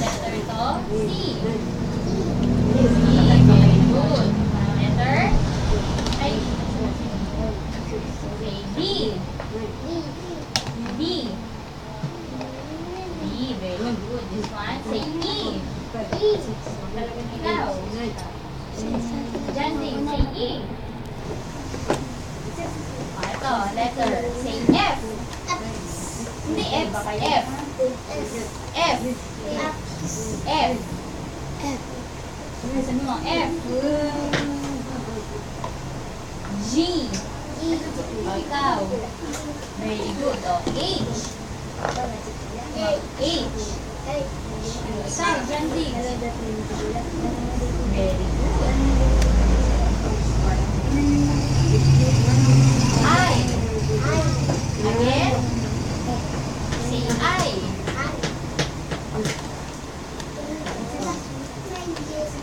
letter ito? C. Very good. Letter? Ay. Okay, D. D. D. Very good. This one, say E. Ikaw. Janding, say E. Ito, letter. Say F. Hindi F. F. F. F. Sabi mo, F. G. O, ikaw. Very good. O, H. H. Ikaw, Janding. Very good. I. Again. Say I.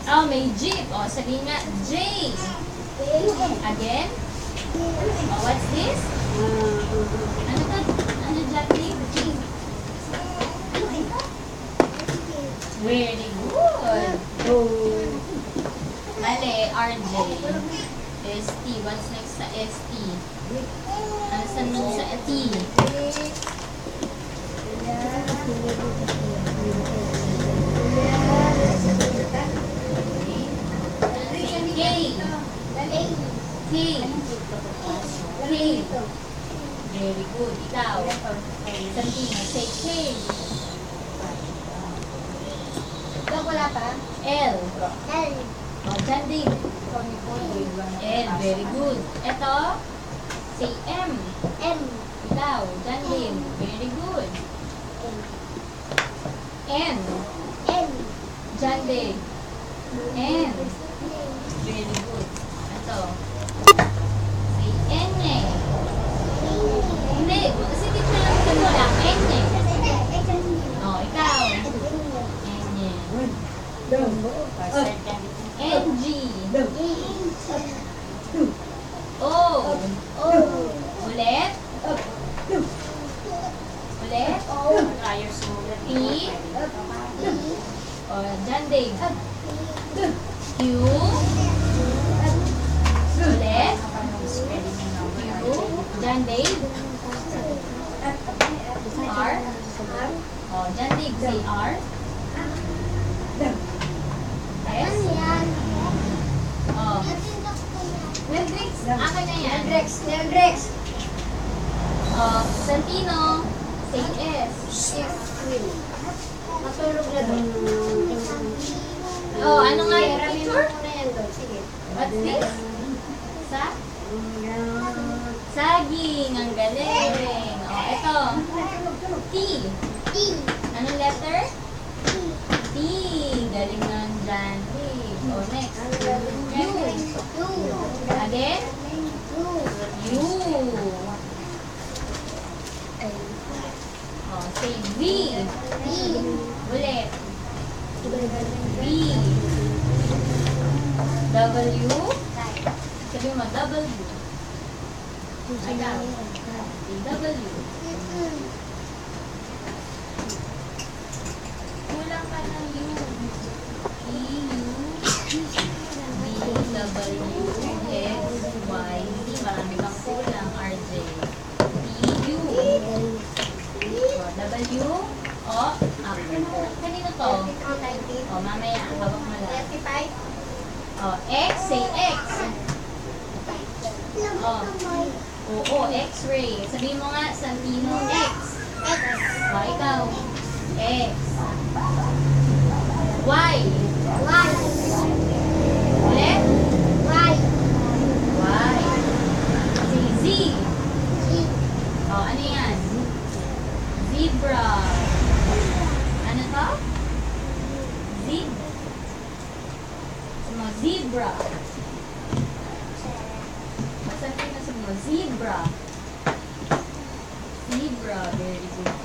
Oh, may jeep. Oh, sabihin nga, J. Again. Oh, what's this? Ano to? Ano dyan, Dave? Very good. Mali, RJ. ST. What's next sa ST? Ano sunod sa T? K. K. K. Very good. Ikaw. Santina. Say K. Ikaw wala pa? L. L. O, dyan din. L. Very good. Ito. Say M. M. Ikaw. Dyan din. Very good. N. N. Dyan din. N. Very good. Ito. Say N eh. Hindi. Kasi teacher lang ito mo lang. N eh. O, ikaw. N eh. NG. O. Ulit. Ulit. P. O, dyan din. Q. Ulit. Q. Dyan din. R. O, dyan din. Say R. S. O. Neldrex. Akin na yan. Neldrex. O, Santino. Say S. Matulog na doon. O, ano nga yung Ramin mo picture? muna yan doon. Sige. What's this? Sa? Saging. Ang galing. O, ito. T. T. Anong letter? T. Galing nun dyan. T. O, next. U. Again? U. O, say V. Ulit. V. W. Sabi mo, W. Again. W. Kulang ka ng U. E, U, B, W, X, Y, Z. Marami kang kulang, RJ. P, U. W, O, up. Kanino to? O, mamaya, hawak mo lang. 35. O, X, say X. O, X-ray. Sabihin mo nga, Santino, X. O, ikaw. X. Y. Ulit. Y. Say Z. O, ano yan? Zebra. Ano to? Zebra. Masabi na sa mga zebra. Zebra, very good.